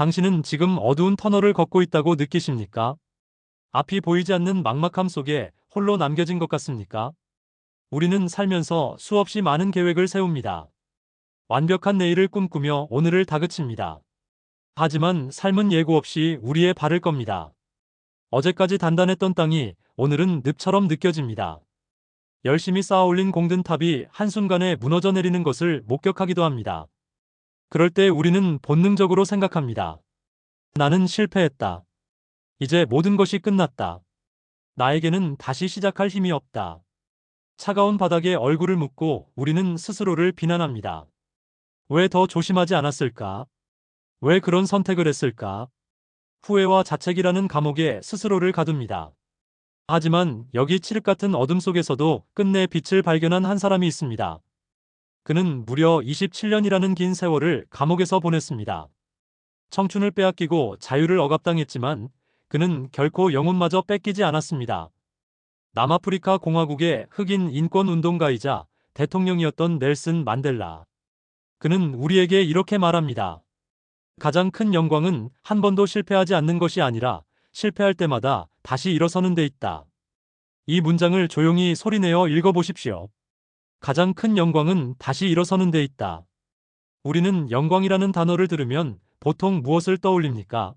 당신은 지금 어두운 터널을 걷고 있다고 느끼십니까? 앞이 보이지 않는 막막함 속에 홀로 남겨진 것 같습니까? 우리는 살면서 수없이 많은 계획을 세웁니다. 완벽한 내일을 꿈꾸며 오늘을 다그칩니다. 하지만 삶은 예고 없이 우리의 발을 겁니다. 어제까지 단단했던 땅이 오늘은 늪처럼 느껴집니다. 열심히 쌓아올린 공든 탑이 한순간에 무너져 내리는 것을 목격하기도 합니다. 그럴 때 우리는 본능적으로 생각합니다. 나는 실패했다. 이제 모든 것이 끝났다. 나에게는 다시 시작할 힘이 없다. 차가운 바닥에 얼굴을 묻고 우리는 스스로를 비난합니다. 왜 더 조심하지 않았을까? 왜 그런 선택을 했을까? 후회와 자책이라는 감옥에 스스로를 가둡니다. 하지만 여기 칠흑 같은 어둠 속에서도 끝내 빛을 발견한 한 사람이 있습니다. 그는 무려 27년이라는 긴 세월을 감옥에서 보냈습니다. 청춘을 빼앗기고 자유를 억압당했지만 그는 결코 영혼마저 뺏기지 않았습니다. 남아프리카 공화국의 흑인 인권 운동가이자 대통령이었던 넬슨 만델라. 그는 우리에게 이렇게 말합니다. 가장 큰 영광은 한 번도 실패하지 않는 것이 아니라 실패할 때마다 다시 일어서는 데 있다. 이 문장을 조용히 소리내어 읽어보십시오. 가장 큰 영광은 다시 일어서는 데 있다. 우리는 영광이라는 단어를 들으면 보통 무엇을 떠올립니까?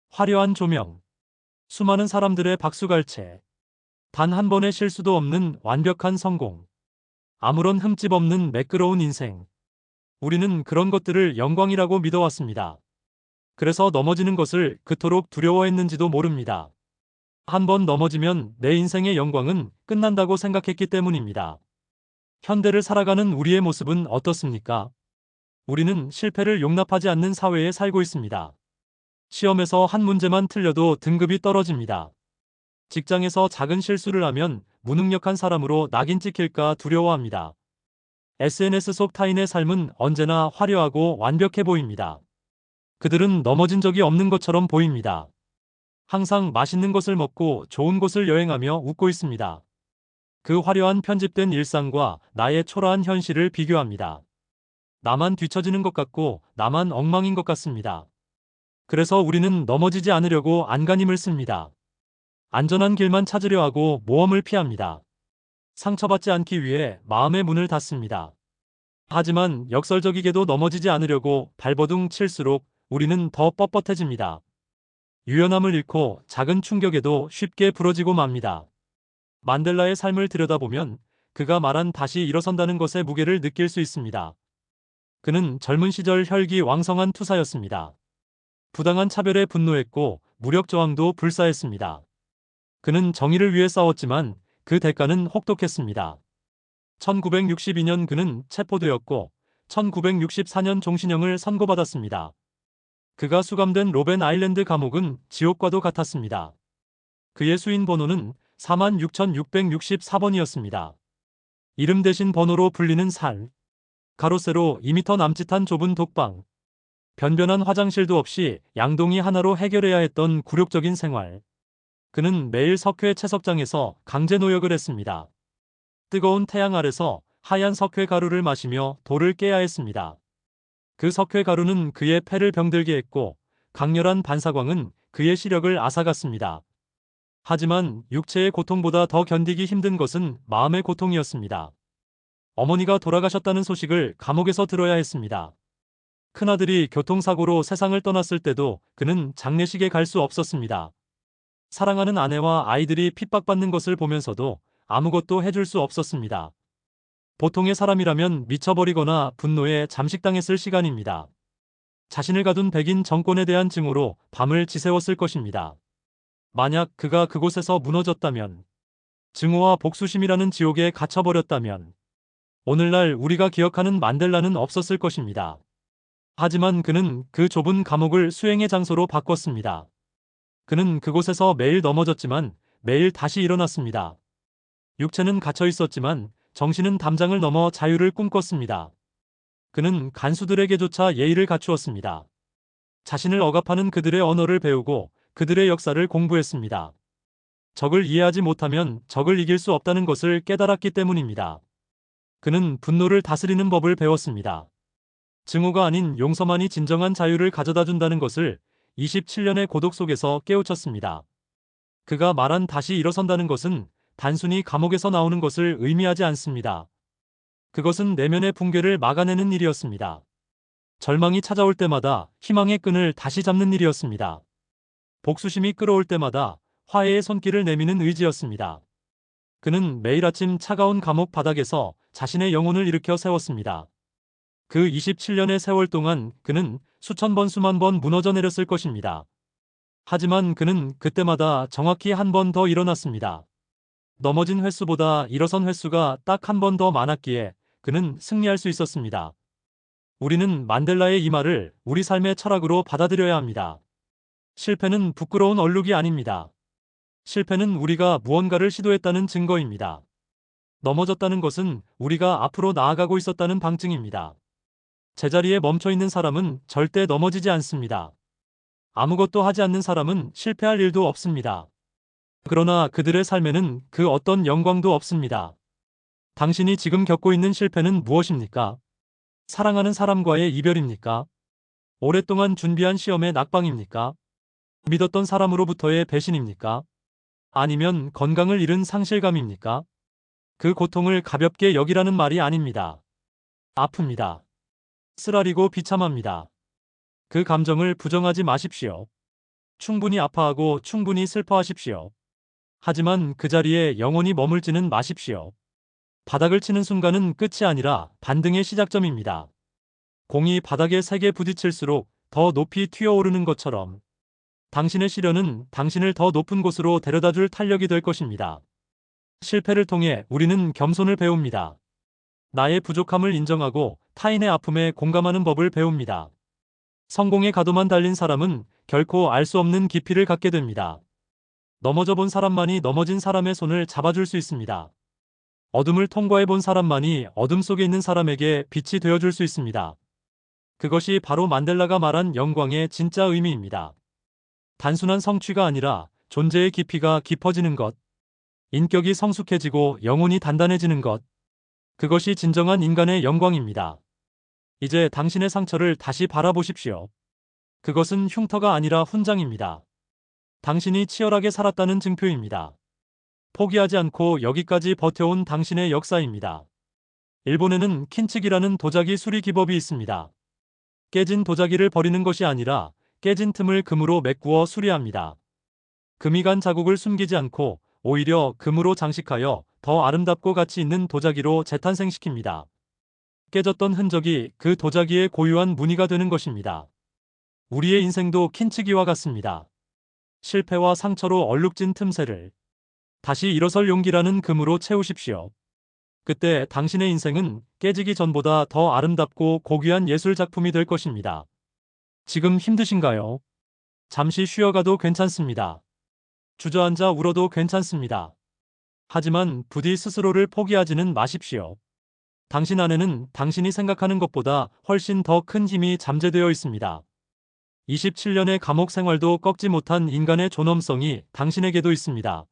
화려한 조명, 수많은 사람들의 박수갈채, 단 한 번의 실수도 없는 완벽한 성공, 아무런 흠집 없는 매끄러운 인생. 우리는 그런 것들을 영광이라고 믿어왔습니다. 그래서 넘어지는 것을 그토록 두려워했는지도 모릅니다. 한 번 넘어지면 내 인생의 영광은 끝난다고 생각했기 때문입니다. 현대를 살아가는 우리의 모습은 어떻습니까? 우리는 실패를 용납하지 않는 사회에 살고 있습니다. 시험에서 한 문제만 틀려도 등급이 떨어집니다. 직장에서 작은 실수를 하면 무능력한 사람으로 낙인 찍힐까 두려워합니다. SNS 속 타인의 삶은 언제나 화려하고 완벽해 보입니다. 그들은 넘어진 적이 없는 것처럼 보입니다. 항상 맛있는 것을 먹고 좋은 곳을 여행하며 웃고 있습니다. 그 화려한 편집된 일상과 나의 초라한 현실을 비교합니다. 나만 뒤처지는 것 같고 나만 엉망인 것 같습니다. 그래서 우리는 넘어지지 않으려고 안간힘을 씁니다. 안전한 길만 찾으려 하고 모험을 피합니다. 상처받지 않기 위해 마음의 문을 닫습니다. 하지만 역설적이게도 넘어지지 않으려고 발버둥 칠수록 우리는 더 뻣뻣해집니다. 유연함을 잃고 작은 충격에도 쉽게 부러지고 맙니다. 만델라의 삶을 들여다보면 그가 말한 다시 일어선다는 것의 무게를 느낄 수 있습니다. 그는 젊은 시절 혈기왕성한 투사였습니다. 부당한 차별에 분노했고 무력 저항도 불사했습니다. 그는 정의를 위해 싸웠지만 그 대가는 혹독했습니다. 1962년 그는 체포되었고 1964년 종신형을 선고받았습니다. 그가 수감된 로벤 아일랜드 감옥은 지옥과도 같았습니다. 그의 수인 번호는 46,664번이었습니다. 이름 대신 번호로 불리는 살. 가로세로 2m 남짓한 좁은 독방. 변변한 화장실도 없이 양동이 하나로 해결해야 했던 굴욕적인 생활. 그는 매일 석회 채석장에서 강제 노역을 했습니다. 뜨거운 태양 아래서 하얀 석회 가루를 마시며 돌을 깨야 했습니다. 그 석회 가루는 그의 폐를 병들게 했고 강렬한 반사광은 그의 시력을 앗아갔습니다. 하지만 육체의 고통보다 더 견디기 힘든 것은 마음의 고통이었습니다. 어머니가 돌아가셨다는 소식을 감옥에서 들어야 했습니다. 큰아들이 교통사고로 세상을 떠났을 때도 그는 장례식에 갈 수 없었습니다. 사랑하는 아내와 아이들이 핍박받는 것을 보면서도 아무것도 해줄 수 없었습니다. 보통의 사람이라면 미쳐버리거나 분노에 잠식당했을 시간입니다. 자신을 가둔 백인 정권에 대한 증오로 밤을 지새웠을 것입니다. 만약 그가 그곳에서 무너졌다면, 증오와 복수심이라는 지옥에 갇혀버렸다면, 오늘날 우리가 기억하는 만델라는 없었을 것입니다. 하지만 그는 그 좁은 감옥을 수행의 장소로 바꿨습니다. 그는 그곳에서 매일 넘어졌지만 매일 다시 일어났습니다. 육체는 갇혀 있었지만 정신은 담장을 넘어 자유를 꿈꿨습니다. 그는 간수들에게조차 예의를 갖추었습니다. 자신을 억압하는 그들의 언어를 배우고 그들의 역사를 공부했습니다. 적을 이해하지 못하면 적을 이길 수 없다는 것을 깨달았기 때문입니다. 그는 분노를 다스리는 법을 배웠습니다. 증오가 아닌 용서만이 진정한 자유를 가져다 준다는 것을 27년의 고독 속에서 깨우쳤습니다. 그가 말한 다시 일어선다는 것은 단순히 감옥에서 나오는 것을 의미하지 않습니다. 그것은 내면의 붕괴를 막아내는 일이었습니다. 절망이 찾아올 때마다 희망의 끈을 다시 잡는 일이었습니다. 복수심이 끌어올 때마다 화해의 손길을 내미는 의지였습니다. 그는 매일 아침 차가운 감옥 바닥에서 자신의 영혼을 일으켜 세웠습니다. 그 27년의 세월 동안 그는 수천 번 수만 번 무너져 내렸을 것입니다. 하지만 그는 그때마다 정확히 한 번 더 일어났습니다. 넘어진 횟수보다 일어선 횟수가 딱 한 번 더 많았기에 그는 승리할 수 있었습니다. 우리는 만델라의 이 말을 우리 삶의 철학으로 받아들여야 합니다. 실패는 부끄러운 얼룩이 아닙니다. 실패는 우리가 무언가를 시도했다는 증거입니다. 넘어졌다는 것은 우리가 앞으로 나아가고 있었다는 방증입니다. 제자리에 멈춰 있는 사람은 절대 넘어지지 않습니다. 아무것도 하지 않는 사람은 실패할 일도 없습니다. 그러나 그들의 삶에는 그 어떤 영광도 없습니다. 당신이 지금 겪고 있는 실패는 무엇입니까? 사랑하는 사람과의 이별입니까? 오랫동안 준비한 시험의 낙방입니까? 믿었던 사람으로부터의 배신입니까? 아니면 건강을 잃은 상실감입니까? 그 고통을 가볍게 여기라는 말이 아닙니다. 아픕니다. 쓰라리고 비참합니다. 그 감정을 부정하지 마십시오. 충분히 아파하고 충분히 슬퍼하십시오. 하지만 그 자리에 영원히 머물지는 마십시오. 바닥을 치는 순간은 끝이 아니라 반등의 시작점입니다. 공이 바닥에 세게 부딪힐수록 더 높이 튀어오르는 것처럼 당신의 시련은 당신을 더 높은 곳으로 데려다줄 탄력이 될 것입니다. 실패를 통해 우리는 겸손을 배웁니다. 나의 부족함을 인정하고 타인의 아픔에 공감하는 법을 배웁니다. 성공의 가도만 달린 사람은 결코 알 수 없는 깊이를 갖게 됩니다. 넘어져 본 사람만이 넘어진 사람의 손을 잡아줄 수 있습니다. 어둠을 통과해 본 사람만이 어둠 속에 있는 사람에게 빛이 되어줄 수 있습니다. 그것이 바로 만델라가 말한 영광의 진짜 의미입니다. 단순한 성취가 아니라 존재의 깊이가 깊어지는 것, 인격이 성숙해지고 영혼이 단단해지는 것, 그것이 진정한 인간의 영광입니다. 이제 당신의 상처를 다시 바라보십시오. 그것은 흉터가 아니라 훈장입니다. 당신이 치열하게 살았다는 증표입니다. 포기하지 않고 여기까지 버텨온 당신의 역사입니다. 일본에는 킨치기라는 도자기 수리 기법이 있습니다. 깨진 도자기를 버리는 것이 아니라 깨진 틈을 금으로 메꾸어 수리합니다. 금이 간 자국을 숨기지 않고 오히려 금으로 장식하여 더 아름답고 가치 있는 도자기로 재탄생시킵니다. 깨졌던 흔적이 그 도자기의 고유한 무늬가 되는 것입니다. 우리의 인생도 킨치기와 같습니다. 실패와 상처로 얼룩진 틈새를 다시 일어설 용기라는 금으로 채우십시오. 그때 당신의 인생은 깨지기 전보다 더 아름답고 고귀한 예술 작품이 될 것입니다. 지금 힘드신가요? 잠시 쉬어가도 괜찮습니다. 주저앉아 울어도 괜찮습니다. 하지만 부디 스스로를 포기하지는 마십시오. 당신 안에는 당신이 생각하는 것보다 훨씬 더 큰 힘이 잠재되어 있습니다. 27년의 감옥 생활도 꺾지 못한 인간의 존엄성이 당신에게도 있습니다.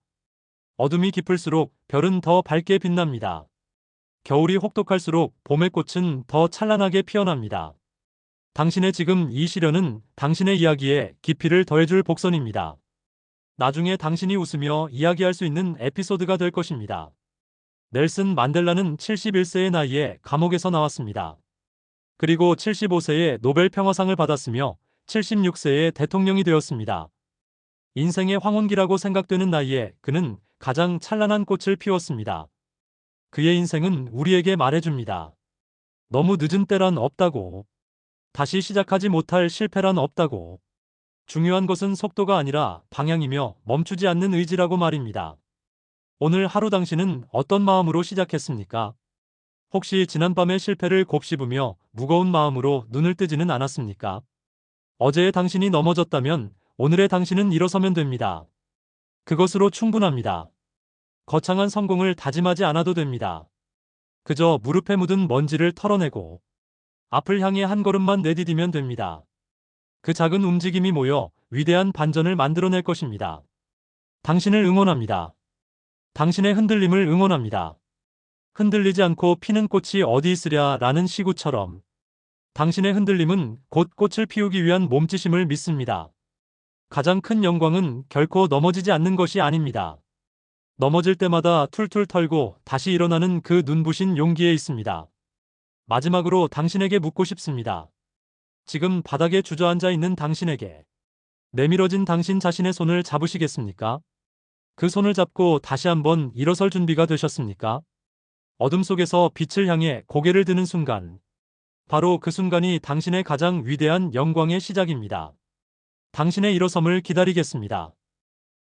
어둠이 깊을수록 별은 더 밝게 빛납니다. 겨울이 혹독할수록 봄의 꽃은 더 찬란하게 피어납니다. 당신의 지금 이 시련은 당신의 이야기에 깊이를 더해줄 복선입니다. 나중에 당신이 웃으며 이야기할 수 있는 에피소드가 될 것입니다. 넬슨 만델라는 71세의 나이에 감옥에서 나왔습니다. 그리고 75세에 노벨 평화상을 받았으며 76세에 대통령이 되었습니다. 인생의 황혼기라고 생각되는 나이에 그는 가장 찬란한 꽃을 피웠습니다. 그의 인생은 우리에게 말해줍니다. 너무 늦은 때란 없다고. 다시 시작하지 못할 실패란 없다고. 중요한 것은 속도가 아니라 방향이며 멈추지 않는 의지라고 말입니다. 오늘 하루 당신은 어떤 마음으로 시작했습니까? 혹시 지난밤의 실패를 곱씹으며 무거운 마음으로 눈을 뜨지는 않았습니까? 어제의 당신이 넘어졌다면 오늘의 당신은 일어서면 됩니다. 그것으로 충분합니다. 거창한 성공을 다짐하지 않아도 됩니다. 그저 무릎에 묻은 먼지를 털어내고 앞을 향해 한 걸음만 내디디면 됩니다. 그 작은 움직임이 모여 위대한 반전을 만들어낼 것입니다. 당신을 응원합니다. 당신의 흔들림을 응원합니다. 흔들리지 않고 피는 꽃이 어디 있으랴 라는 시구처럼 당신의 흔들림은 곧 꽃을 피우기 위한 몸짓임을 믿습니다. 가장 큰 영광은 결코 넘어지지 않는 것이 아닙니다. 넘어질 때마다 툴툴 털고 다시 일어나는 그 눈부신 용기에 있습니다. 마지막으로 당신에게 묻고 싶습니다. 지금 바닥에 주저앉아 있는 당신에게 내밀어진 당신 자신의 손을 잡으시겠습니까? 그 손을 잡고 다시 한번 일어설 준비가 되셨습니까? 어둠 속에서 빛을 향해 고개를 드는 순간, 바로 그 순간이 당신의 가장 위대한 영광의 시작입니다. 당신의 일어섬을 기다리겠습니다.